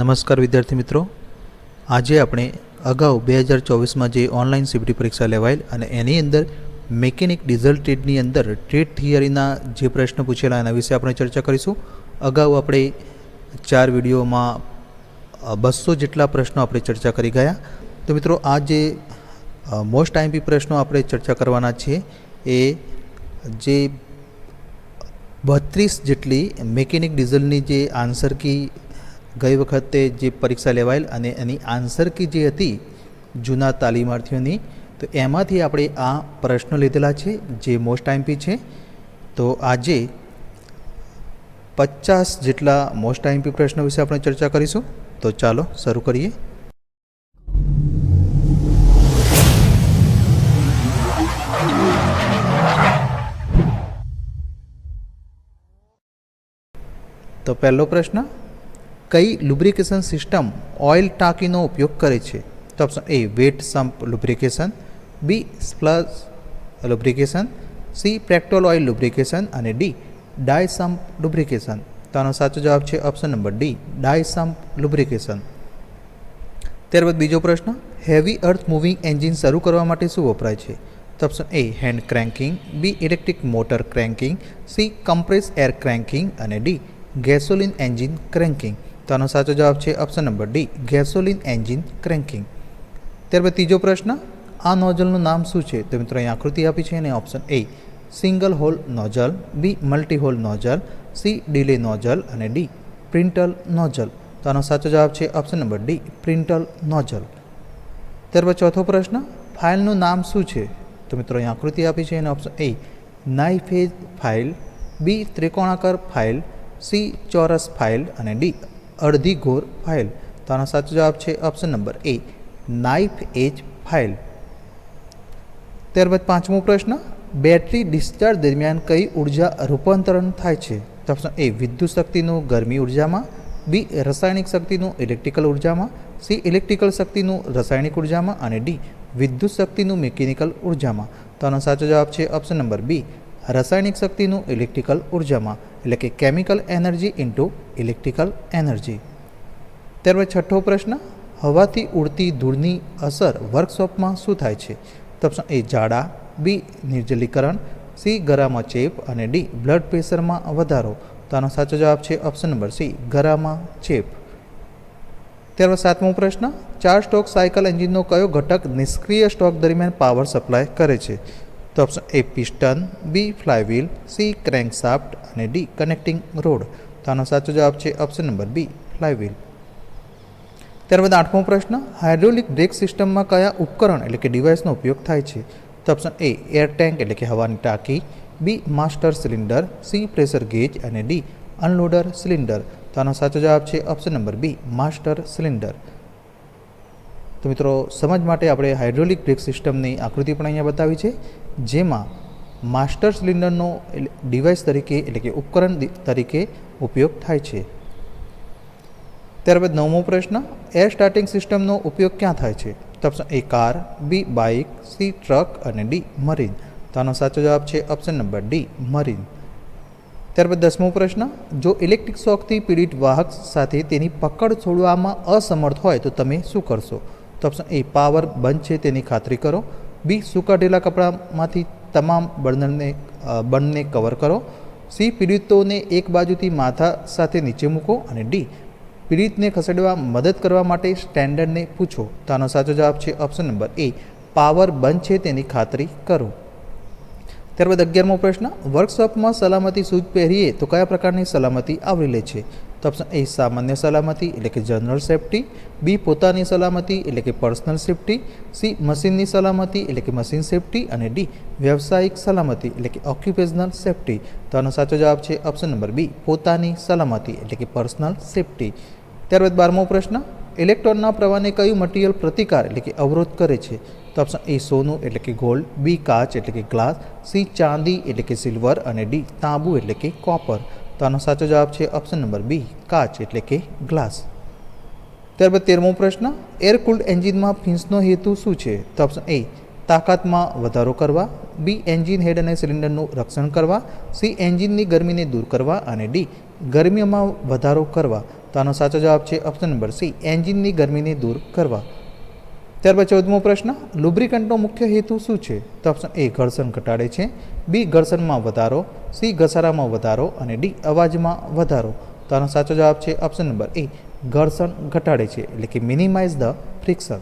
નમસ્કાર વિદ્યાર્થી મિત્રો, આજે આપણે અગાઉ 2024માં જે ઓનલાઈન સીબીટી પરીક્ષા લેવાયેલ અને એની અંદર મેકેનિક ડીઝલ ટ્રેડની અંદર ટ્રેડ થિયરીના જે પ્રશ્ન પૂછેલા એના વિશે આપણે ચર્ચા કરીશું. અગાઉ આપણે 4 વિડીયોમાં 200 જેટલા પ્રશ્નો આપણે ચર્ચા કરી ગયા. તો મિત્રો, આ જે મોસ્ટ આઈએમપી પ્રશ્નો આપણે ચર્ચા કરવાના છીએ એ જે 32 જેટલી મેકેનિક ડીઝલની જે આન્સર કી ગઈ વખતે જે પરીક્ષા લેવાયેલ અને એની આન્સર કી જે હતી જૂના તાલીમાર્થીઓની, તો એમાંથી આપણે આ પ્રશ્નો લીધેલા છે જે મોસ્ટ આઈએમપી છે. તો આજે 50 જેટલા મોસ્ટ આઈએમપી પ્રશ્નો વિશે આપણે ચર્ચા કરીશું. તો ચાલો શરૂ કરીએ. તો પહેલો પ્રશ્ન, કઈ લુબ્રિકેશન સિસ્ટમ ઓઇલ ટાંકીનો ઉપયોગ કરે છે? તો option A wet sump lubrication, B splash lubrication, C petrol oil lubrication અને ડી ડાય સમ્પ લુબ્રિકેશન. તો આનો સાચો જવાબ છે option number D, dry sump lubrication. ત્યારબાદ બીજો પ્રશ્ન, હેવી અર્થ મૂવિંગ એન્જિન શરૂ કરવા માટે શું વપરાય છે? તો option A hand cranking, B electric motor cranking, C compress air cranking અને ડી ગેસોલિન એન્જિન ક્રેન્કિંગ. તો આનો સાચો જવાબ છે option number D, gasoline engine cranking. ત્યારબાદ ત્રીજો પ્રશ્ન, આ નોઝલનું નામ શું છે? તો મિત્રો અહીં આકૃતિ આપી છે અને option A single hole nozzle, B multi hole nozzle, C delay nozzle અને ડી પ્રિન્ટલ નોઝલ. તો આનો સાચો જવાબ છે option number D, pintle nozzle. ત્યારબાદ ચોથો પ્રશ્ન, ફાઇલનું નામ શું છે? તો મિત્રો અહીં આકૃતિ આપી છે અને ઓપ્શન એ નાઇફેજ ફાઇલ, બી ત્રિકોણાકાર ફાઇલ, સી ચોરસ ફાઇલ અને ડી અડધી ગોર ફાઇલ. તો આનો સાચો જવાબ છે ઓપ્શન નંબર એ નાઇફ એજ ફાઇલ. ત્યારબાદ પાંચમો પ્રશ્ન, બેટરી ડિસ્ચાર્જ દરમિયાન કઈ ઉર્જા રૂપાંતરણ થાય છે? તો ઓપ્શન એ વિદ્યુત શક્તિનું ગરમી ઉર્જામાં, બી રાસાયણિક શક્તિનું ઇલેક્ટ્રિકલ ઉર્જામાં, સી ઇલેક્ટ્રિકલ શક્તિનું રાસાયણિક ઉર્જામાં અને ડી વિદ્યુત શક્તિનું મિકેનિકલ ઉર્જામાં. તો આનો સાચો જવાબ છે ઓપ્શન નંબર બી, રાસાયણિક શક્તિનું ઇલેક્ટ્રિકલ ઉર્જામાં, એટલે કે chemical energy into electrical energy. ત્યારબાદ છઠ્ઠો પ્રશ્ન, હવાથી ઉડતી ધૂળની અસર વર્કશોપમાં શું થાય છે? તો ઓપ્શન એ ઝાડા, બી નિર્જલીકરણ, સી ગરામાં ચેપ અને ડી બ્લડ પ્રેશરમાં વધારો. તો આનો સાચો જવાબ છે ઓપ્શન નંબર સી, ગરામાં ચેપ. ત્યારબાદ સાતમો પ્રશ્ન, 4 સ્ટોક સાયકલ એન્જિનનો કયો ઘટક નિષ્ક્રિય સ્ટોક દરમિયાન પાવર સપ્લાય કરે છે? તો option A piston, B flywheel, C crankshaft અને ડી કનેક્ટિંગ રોડ. તો આનો સાચો જવાબ છે ઓપ્શન નંબર બી, ફ્લાયવ્હીલ. ત્યારબાદ આઠમો પ્રશ્ન, હાઇડ્રોલિક બ્રેક સિસ્ટમમાં કયા ઉપકરણ એટલે કે ડિવાઇસનો ઉપયોગ થાય છે? તો ઓપ્શન એ એર ટેન્ક એટલે કે હવાની ટાંકી, B master cylinder, C pressure gauge અને ડી અનલોડર સિલિન્ડર. તો આનો સાચો જવાબ છે option number B, master cylinder. તો મિત્રો, સમજ માટે આપણે હાઇડ્રોલિક બ્રેક સિસ્ટમની આકૃતિ પણ અહીંયા બતાવી છે, જેમાં માસ્ટર સિલિન્ડરનો ડિવાઇસ તરીકે એટલે કે ઉપકરણ તરીકે ઉપયોગ થાય છે. ત્યારબાદ નવમો પ્રશ્ન, એર સ્ટાર્ટિંગ સિસ્ટમનો ઉપયોગ ક્યાં થાય છે? તો option A car, B bike, C truck અને ડી મરીન. તો આનો સાચો જવાબ છે ઓપ્શન નંબર ડી, મરીન. ત્યારબાદ 10મો પ્રશ્ન, જો ઇલેક્ટ્રિક શોકથી પીડિત વાહક સાથે તેની પકડ છોડવામાં અસમર્થ હોય તો તમે શું કરશો? તો ઓપ્શન એ પાવર બંધ છે તેની ખાતરી કરો, બી સૂકા ઢીલા કપડામાંથી તમામ બળને કવર કરો, સી પીડિતોને એક બાજુથી માથા સાથે નીચે મૂકો અને ડી પીડિતને ખસેડવા મદદ કરવા માટે સ્ટેન્ડર્ડને પૂછો. તો આનો સાચો જવાબ છે ઓપ્શન નંબર એ પાવર બંધ છે તેની ખાતરી કરો. ત્યારબાદ 11મો પ્રશ્ન, વર્કશોપમાં સલામતી શૂઝ પહેરીએ તો કયા પ્રકારની સલામતી આવરી લે છે? તો ઓપ્શન એ સામાન્ય સલામતી એટલે કે જનરલ સેફ્ટી, બી પોતાની સલામતી એટલે કે પર્સનલ સેફ્ટી, સી મશીનની સલામતી એટલે કે મશીન સેફ્ટી અને ડી વ્યવસાયિક સલામતી એટલે કે ઓક્યુપેશનલ સેફ્ટી. તો આનો સાચો જવાબ છે ઓપ્શન નંબર બી, પોતાની સલામતી એટલે કે પર્સનલ સેફ્ટી. ત્યારબાદ 12મો પ્રશ્ન, ઇલેક્ટ્રોનના પ્રવાહને કયું મટીરિયલ પ્રતિકાર એટલે કે અવરોધ કરે છે? તો ઓપ્શન એ સોનું એટલે કે ગોલ્ડ, બી કાચ એટલે કે ગ્લાસ, સી ચાંદી એટલે કે સિલ્વર અને ડી તાંબુ એટલે કે કોપર. તો આનો સાચો જવાબ છે ઓપ્શન નંબર બી, કાચ એટલે કે ગ્લાસ. ત્યારબાદ 13મો પ્રશ્ન, એર કુલ્ડ એન્જિનમાં ફિન્સનો હેતુ શું છે? તો ઓપ્શન એ તાકાતમાં વધારો કરવા, બી એન્જિન હેડ અને સિલિન્ડરનું રક્ષણ કરવા, સી એન્જિનની ગરમીને દૂર કરવા અને ડી ગરમીમાં વધારો કરવા. તો આનો સાચો જવાબ છે ઓપ્શન નંબર સી, એન્જિનની ગરમીને દૂર કરવા. ત્યારબાદ 14મો પ્રશ્ન, લુબ્રિકન્ટનો મુખ્ય હેતુ શું છે? તો ઓપ્શન એ ઘર્ષણ ઘટાડે છે, બી ઘર્ષણમાં વધારો, સી ઘસારામાં વધારો અને ડી અવાજમાં વધારો. તો આનો સાચો જવાબ છે ઓપ્શન નંબર એ, ઘર્ષણ ઘટાડે છે એટલે કે મિનિમાઇઝ ધ ફ્રિક્શન.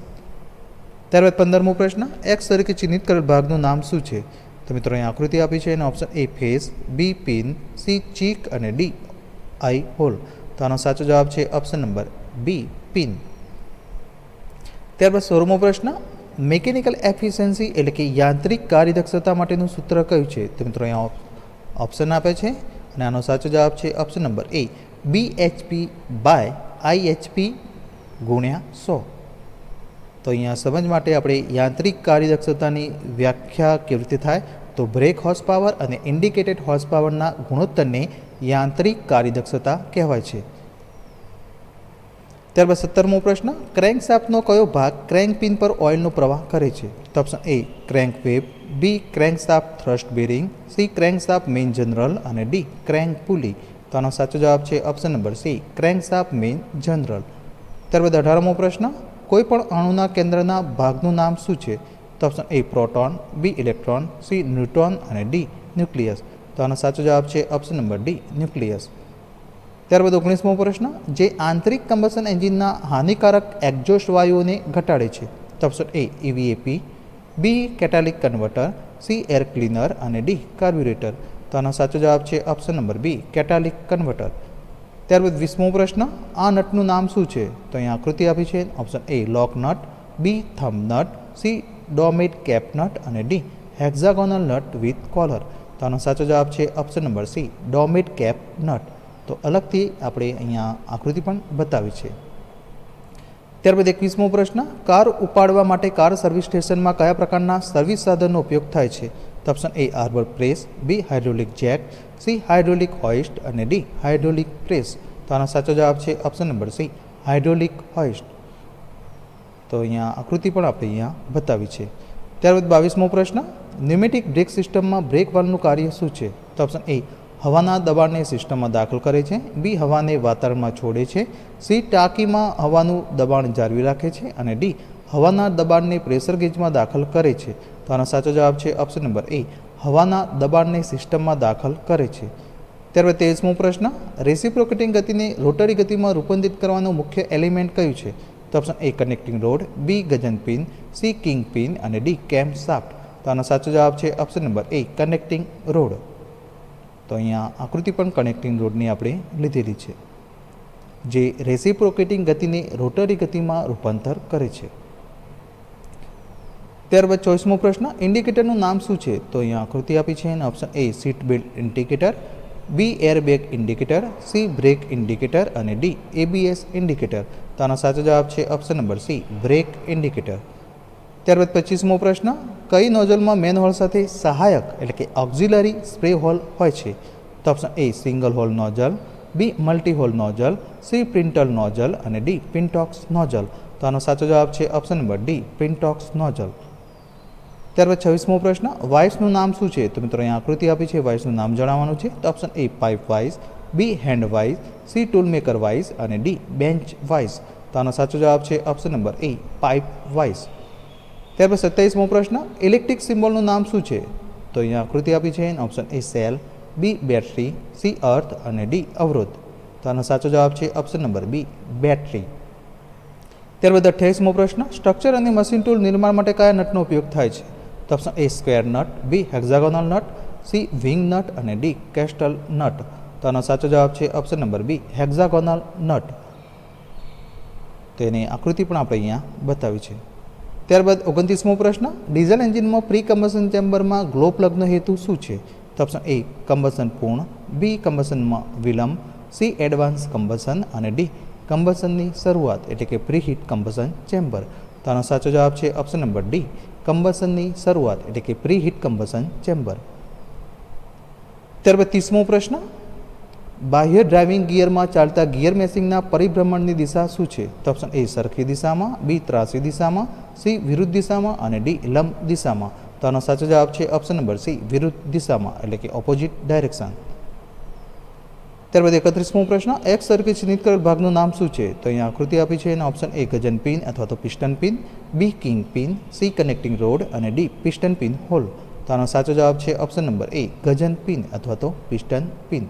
ત્યારબાદ 15મો પ્રશ્ન, એક્સ તરીકે ચિહ્નિત કરેલ ભાગનું નામ શું છે? તો મિત્રો અહીં આકૃતિ આપી છે એનો option A face, B pin, C cheek અને ડી આઈ હોલ. તો આનો સાચો જવાબ છે ઓપ્શન નંબર બી, પિન. ત્યારબાદ 16મો પ્રશ્ન, મિકેનિકલ એફિશિયન્સી એટલે કે યાંત્રિક કાર્યદક્ષતા માટેનું સૂત્ર કયું છે? તો મિત્રો અહીંયા ઓપ્શન આપે છે અને આનો સાચો જવાબ છે option number A, BHP by IHP ગુણ્યા 100. તો અહીંયા સમજ માટે આપણે યાંત્રિક કાર્યદક્ષતાની વ્યાખ્યા કેવી રીતે થાય, તો બ્રેક હોર્સ પાવર અને ઇન્ડિકેટેડ હોર્સ પાવરના ગુણોત્તરને યાંત્રિક કાર્યદક્ષતા કહેવાય છે. ત્યારબાદ 17મો પ્રશ્ન, ક્રેન્ક શાફ્ટનો કયો ભાગ ક્રેન્ક પિન પર ઓઇલનો પ્રવાહ કરે છે? તો option A crank web, B crank shaft thrust bearing, C crank shaft main journal અને ડી ક્રેન્ક પુલી. તો આનો સાચો જવાબ છે option number C, crank shaft main journal. ત્યારબાદ 18મો પ્રશ્ન, કોઈ પણ અણુના કેન્દ્રના ભાગનું નામ શું છે? તો option A proton, B electron, C neutron અને ડી ન્યુક્લિયસ. તો આનો સાચો જવાબ છે ઓપ્શન નંબર ડી, ન્યુક્લિયસ. ત્યારબાદ 19મો પ્રશ્ન, જે આંતરિક કમ્બશન એન્જિનના હાનિકારક એક્ઝોસ્ટ વાયુઓને ઘટાડે છે? તો option A EVAP, B catalytic converter, C air cleaner અને ડી કાર્બ્યુરેટર. તો આનો સાચો જવાબ છે option number B, catalytic converter. ત્યારબાદ 20મો પ્રશ્ન, આ નટનું નામ શું છે? તો અહીં આકૃતિ આપી છે. Option A lock nut, B thumb nut, C domed cap nut અને D hexagonal nut with collar. તો આનો સાચો જવાબ છે option number C, domed cap nut. તો અલગથી આપણે અહીંયા આકૃતિ પણ બતાવી છે. ત્યારબાદ 21મો પ્રશ્ન, કાર ઉપાડવા માટે કાર સર્વિસ સ્ટેશનમાં કયા પ્રકારના સર્વિસ સાધનનો ઉપયોગ થાય છે? તો option A arbor press, B hydraulic jack, C hydraulic hoist અને ડી હાઇડ્રોલિક પ્રેસ. તો આનો સાચો જવાબ છે option number C, hydraulic hoist. તો અહીંયા આકૃતિ પણ આપણે અહીંયા બતાવી છે. ત્યારબાદ 22મો પ્રશ્ન, ન્યુમેટિક બ્રેક સિસ્ટમમાં બ્રેક વાલ્વનું કાર્ય શું છે? તો ઓપ્શન એ હવાના દબાણને સિસ્ટમમાં દાખલ કરે છે, બી હવાને વાતાવરણમાં છોડે છે, સી ટાંકીમાં હવાનું દબાણ જાળવી રાખે છે અને ડી હવાના દબાણને પ્રેશર ગેજમાં દાખલ કરે છે. તો આનો સાચો જવાબ છે ઓપ્શન નંબર એ, હવાના દબાણને સિસ્ટમમાં દાખલ કરે છે. ત્યારબાદ 23મો પ્રશ્ન, રેસિપ્રોકેટિંગ ગતિને રોટરી ગતિમાં રૂપાંતરિત કરવાનું મુખ્ય એલિમેન્ટ કયું છે? તો option A connecting rod, B gudgeon pin, C king pin અને ડી કેમ શાફ્ટ. તો આનો સાચો જવાબ છે option number A, connecting rod. તો અહીંયા આકૃતિ પણ કનેક્ટિંગ રોડની આપણે લીધેલી છે, જે રેસિપ્રોકેટિંગ ગતિને રોટરી ગતિમાં રૂપાંતર કરે છે. ત્યારબાદ 24મો પ્રશ્ન, ઇન્ડિકેટરનું નામ શું છે? તો અહીંયા આકૃતિ આપી છે અને option A seat belt indicator, B airbag indicator, C brake indicator અને ડી ABS ઇન્ડિકેટર. તો આનો સાચો જવાબ છે option number C, brake indicator. ત્યારબાદ 25મો પ્રશ્ન, કઈ નોઝલમાં મેનહોલ સાથે સહાયક એટલે કે ઓક્ઝિલરી સ્પ્રે હોલ હોય છે? તો option A single hole nozzle, B multi hole nozzle, C pintle nozzle અને ડી પિન્ટોક્સ નોઝલ. તો આનો સાચો જવાબ છે option number D, pintaux nozzle. ત્યારબાદ 26મો પ્રશ્ન, વાઇસનું નામ શું છે? તો મિત્રો અહીંયા આકૃતિ આપી છે, વાઇસનું નામ જણાવવાનું છે. તો option A pipe vice, B hand vice, C tool maker vice અને ડી બેન્ચ વાઇસ. તો આનો સાચો જવાબ છે option number A, pipe vice. ત્યારબાદ 27મો પ્રશ્ન, ઇલેક્ટ્રિક સિમ્બોલનું નામ શું છે? તો અહીંયા આકૃતિ આપી છે. Option A cell, B battery, C earth અને ડી અવરોધ. તો આનો સાચો જવાબ છે ઓપ્શન નંબર બી, બેટરી. ત્યારબાદ 28મો પ્રશ્ન, સ્ટ્રક્ચર અને મશીન ટૂલ નિર્માણ માટે કયા નટનો ઉપયોગ થાય છે? તો option A square nut, B hexagonal nut, C wing nut અને ડી કેસ્ટલ નટ. તો આનો સાચો જવાબ છે option number B, hexagonal nut. તેની આકૃતિ પણ આપણે અહીંયા બતાવી છે. ત્યારબાદ 29મો પ્રશ્ન, ડીઝલ એન્જિનમાં પ્રી કમ્બશન ચેમ્બરમાં ગ્લો પ્લગનો હેતુ શું છે? તો ઓપ્શન એ કમ્બશન પૂર્ણ, બી કમ્બશનમાં વિલંબ, સી એડવાન્સ કમ્બશન અને ડી કમ્બશનની શરૂઆત એટલે કે પ્રી હીટ કમ્બશન ચેમ્બર. તો આનો સાચો જવાબ છે ઓપ્શન નંબર ડી, કમ્બશનની શરૂઆત એટલે કે પ્રી હીટ કમ્બશન ચેમ્બર. ત્યારબાદ 30મો પ્રશ્ન, બાહ્ય ડ્રાઇવિંગ ગિયરમાં ચાલતા ગિયર મેશિંગના પરિભ્રમણની દિશા શું છે? તો ઓપ્શન એ સરખી દિશામાં, બી ત્રાસી દિશામાં, સી વિરુદ્ધ દિશામાં અને ડી લંબ દિશામાં. તો આનો સાચો જવાબ છે ઓપ્શન નંબર સી, વિરુદ્ધ દિશામાં એટલે કે ઓપોઝિટ ડાયરેક્શન. ત્યારબાદ 31મો પ્રશ્ન એક્સ તરીકે ચિહ્નિત કરેલ ભાગનું નામ શું છે? તો અહીંયા આકૃતિ આપી છે અને ઓપ્શન એ ગજન પિન અથવા તો piston pin, B king pin, C connecting rod અને ડી પિસ્ટન પિન હોલ. તો આનો સાચો જવાબ છે option number A gudgeon pin અથવા તો પિસ્ટન પિન.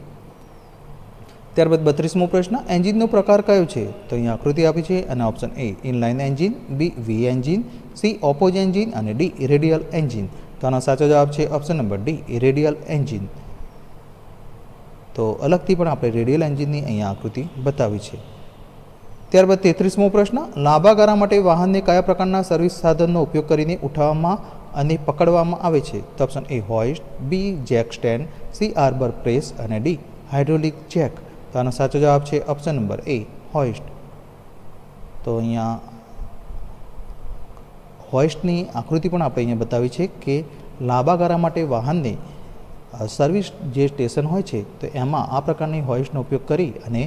ત્યારબાદ 32મો પ્રશ્ન એન્જિનનો પ્રકાર કયો છે? તો અહીંયા આકૃતિ આપી છે અને option A inline engine, B V engine, C oppose engine અને ડી રેડિયલ એન્જિન. તો આનો સાચો જવાબ છે option number D radial engine. તો અલગથી પણ આપણે રેડિયલ એન્જિનની અહીંયા આકૃતિ બતાવી છે. ત્યારબાદ 33મો પ્રશ્ન લાંબા ગાળા માટે વાહનને કયા પ્રકારના સર્વિસ સાધનનો ઉપયોગ કરીને ઉઠાવવામાં અને પકડવામાં આવે છે? તો option A hoist, B jack stand, C arbor press અને ડી હાઇડ્રોલિક જેક. તો આનો સાચો જવાબ છે ઓપ્શન નંબર એ હોઇસ્ટ. તો અહીંયા હોઇસ્ટની આકૃતિ પણ આપણે અહીંયા બતાવી છે કે લાંબા ગાળા માટે વાહનને સર્વિસ જે સ્ટેશન હોય છે તો એમાં આ પ્રકારની હોઇસ્ટનો ઉપયોગ કરી અને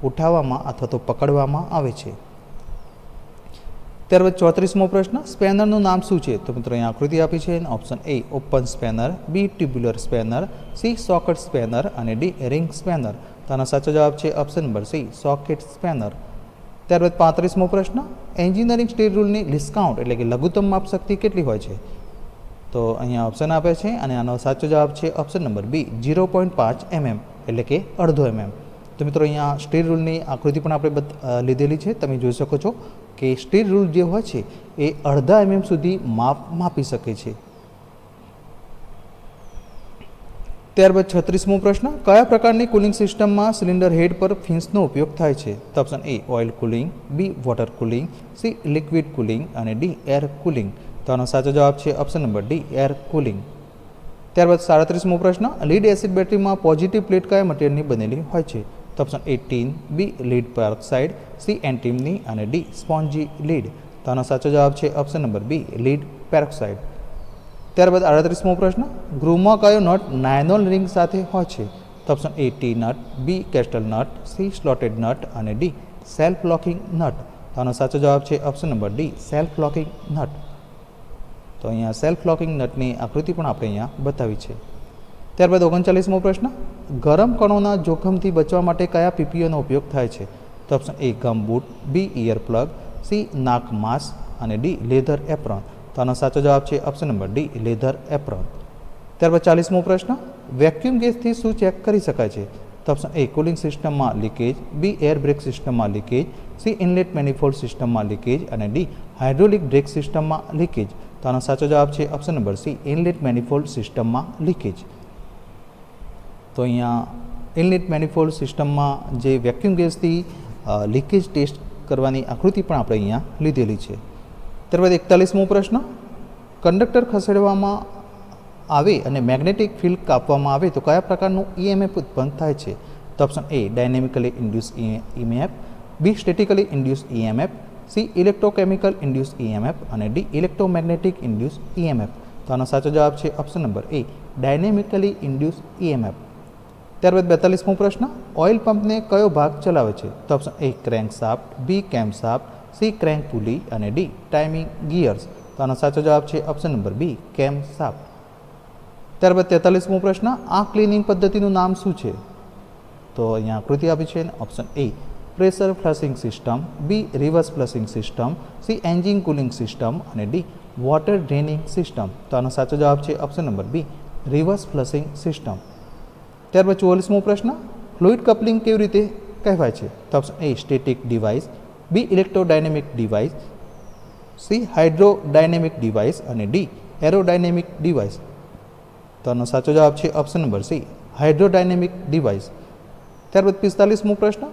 ઉઠાવવામાં અથવા તો પકડવામાં આવે છે. ત્યારબાદ 34મો પ્રશ્ન સ્પેનરનું નામ શું છે? તો મિત્રો અહીં આકૃતિ આપી છે option A open spanner, B tubular spanner, C socket spanner અને ડી રિંગ સ્પેનર. તો આનો સાચો જવાબ છે option number C socket spanner. ત્યારબાદ 35મો પ્રશ્ન એન્જિનિયરિંગ સ્ટીલ રૂલની ડિસ્કાઉન્ટ એટલે કે લઘુત્તમ માપશક્તિ કેટલી હોય છે? તો અહીંયા ઓપ્શન આપે છે અને આનો સાચો જવાબ છે ઓપ્શન નંબર બી 0.5 mm એટલે કે અડધો mm. તો મિત્રો અહીંયા સ્ટીલ રૂલની આકૃતિ પણ આપણે લીધેલી છે. તમે જોઈ શકો છો કે સ્ટીલ રૂલ જે હોય છે એ અડધા mm સુધી માપી શકે છે. ત્યારબાદ 36મો પ્રશ્ન કયા પ્રકારની કુલિંગ સિસ્ટમમાં સિલિન્ડર હેડ પર ફિન્સનો ઉપયોગ થાય છે? તો option A oil cooling, B water cooling, C liquid cooling અને ડી એર કુલિંગ. તો આનો સાચો જવાબ છે option number D air cooling. ત્યારબાદ 37મો પ્રશ્ન લીડ એસિડ બેટરીમાં પોઝિટિવ પ્લેટ કયા મટીરિયલની બનેલી હોય છે? તો option A tin, B lead peroxide, C antimony અને ડી સ્પોન્જી લીડ. તો આનો સાચો જવાબ છે option number B lead peroxide. ત્યારબાદ 38મો પ્રશ્ન ગૃહમાં કયો નટ નાયલોન રિંગ સાથે હોય છે? તો option A T nut, B castle nut, C slotted nut અને ડી સેલ્ફ લોકિંગ નટ. તો આનો સાચો જવાબ છે option number D self locking nut. તો અહીંયા સેલ્ફ લોકિંગ નટની આકૃતિ પણ આપણે અહીંયા બતાવી છે. ત્યારબાદ 39મો પ્રશ્ન ગરમ કણોના જોખમથી બચવા માટે કયા પીપીઓનો ઉપયોગ થાય છે? તો option A gum boot, B ear plug, C નાક માસ્ક અને ડી લેધર એપ્રોન. તો આનો સાચો જવાબ છે option number D leather apron. ત્યારબાદ 40મો પ્રશ્ન વેક્યુમ ગેસથી શું ચેક કરી શકાય છે? તો ઓપ્શન એ કુલિંગ સિસ્ટમમાં લીકેજ, બી એર બ્રેક સિસ્ટમમાં લીકેજ, સી ઇનલેટ મેનિફોલ્ડ સિસ્ટમમાં લીકેજ અને ડી હાઇડ્રોલિક બ્રેક સિસ્ટમમાં લીકેજ. તો આનો સાચો જવાબ છે option number C inlet manifold સિસ્ટમમાં લીકેજ. તો અહીંયા ઇનલેટ મેનિફોલ્ડ સિસ્ટમમાં જે વેક્યુમ ગેસથી લીકેજ ટેસ્ટ કરવાની આકૃતિ પણ આપણે અહીંયા લીધેલી છે. ત્યારબાદ 41મો પ્રશ્ન કંડક્ટર ખસેડવામાં આવે અને મેગ્નેટિક ફિલ્ડ કાપવામાં આવે તો કયા પ્રકારનું EMF ઉત્પન્ન થાય છે? તો option A dynamically induce EMF, B statically induce EMF, C electrochemical induce EMF અને ડી ઇલેક્ટ્રોમેગ્નેટિક ઇન્ડ્યુસ EMF. તો આનો સાચો જવાબ છે option number A dynamically induce EMF. ત્યારબાદ 42મો પ્રશ્ન ઓઇલ પંપને કયો ભાગ ચલાવે છે? તો ઓપ્શન એ ક્રેન્ક શાફ્ટ, બી કેમ શાફ્ટ, સી ક્રેન્ક પુલી અને ડી ટાઇમિંગ ગિયર્સ. તો આનો સાચો જવાબ છે ઓપ્શન નંબર બી કેમ શાફ્ટ. ત્યારબાદ 43મો પ્રશ્ન આ ક્લિનિંગ પદ્ધતિનું નામ શું છે? તો અહીંયા આકૃતિ આપી છે option A pressure flushing system, B reverse flushing system, C engine cooling system અને ડી વોટર ડ્રેનિંગ સિસ્ટમ. તો આનો સાચો જવાબ છે option number B reverse flushing system. ત્યારબાદ 44મો પ્રશ્ન ફ્લુઇડ કપલિંગ કેવી રીતે કહેવાય છે? તો option A static device, B electrodynamic device, C hydrodynamic device અને ડી એરોડાયનેમિક ડિવાઇસ. તો આનો સાચો જવાબ છે option number C hydrodynamic device. ત્યારબાદ 45મો પ્રશ્ન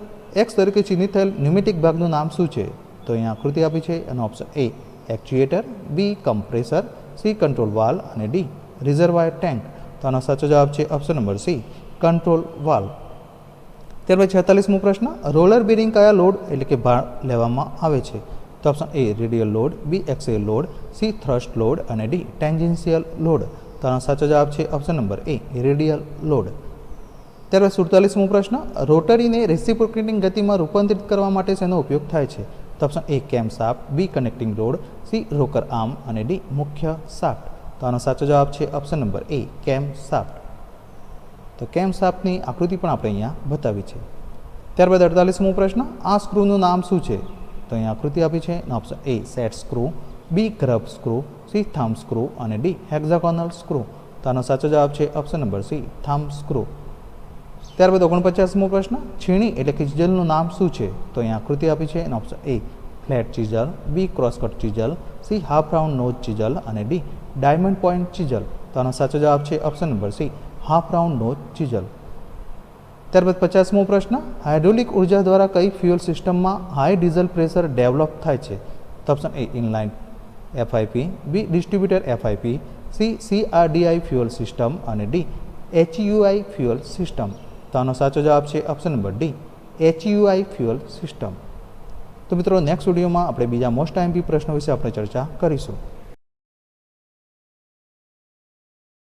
એક્સ તરીકે ચિહ્નિત થયેલ ન્યુમેટિક ભાગનું નામ શું છે? તો અહીંયા આકૃતિ આપી છે અને option A actuator, B compressor, C control valve અને ડી રિઝર્વાયર ટેન્ક. તો આનો સાચો જવાબ છે option number C control valve. ત્યારબાદ 46મો પ્રશ્ન રોલર બેરિંગ કયા લોડ એટલે કે ભાર લેવામાં આવે છે? તો option A radial load, B axial load, C thrust load અને ડી ટેન્જન્શિયલ લોડ. તો આનો સાચો જવાબ છે option number A radial load. ત્યારબાદ 47મો પ્રશ્ન રોટરીને રેસિપ્રોકેટિંગ ગતિમાં રૂપાંતરિત કરવા માટે શેનો ઉપયોગ થાય છે? તો option A cam shaft, B connecting rod, C rocker arm અને ડી મુખ્ય શાફ્ટ. તો આનો સાચો જવાબ છે ઓપ્શન નંબર એ કેમ શાફ્ટ. તો કેમ શાફ્ટની આકૃતિ પણ આપણે અહીંયા બતાવી છે. ત્યારબાદ 48મો પ્રશ્ન, આ સ્ક્રૂનું નામ શું છે? તો અહીંયા આકૃતિ આપી છે. Option A set screw, B grub screw, C thumb screw અને ડી હેક્ઝાગોનલ સ્ક્રૂ. તો આનો સાચો જવાબ છે option number C thumb screw. ત્યારબાદ 49મો પ્રશ્ન, છીણી એટલે કે ચીઝલનું નામ શું છે? તો અહીંયા આકૃતિ આપી છે. Option A flat chisel, B crosscut chisel, C half round nose chisel અને ડી ડાયમંડ પોઇન્ટ ચીઝલ. તો આનો સાચો જવાબ છે option number C half round nose chisel. ત્યારબાદ 50મો પ્રશ્ન, હાઇડ્રોલિક ઉર્જા દ્વારા કઈ ફ્યુઅલ સિસ્ટમમાં હાઈ ડીઝલ પ્રેશર ડેવલપ થાય છે? તો option A inline FIP, B distributor FIP, C CRDI fuel system અને ડી એચયુઆઈ ફ્યુઅલ સિસ્ટમ. તો આનો સાચો જવાબ છે option number D HUI fuel system. તો મિત્રો નેક્સ્ટ વિડીયોમાં આપણે બીજા મોસ્ટ આઈએમપી પ્રશ્નો વિશે આપણે ચર્ચા કરીશું.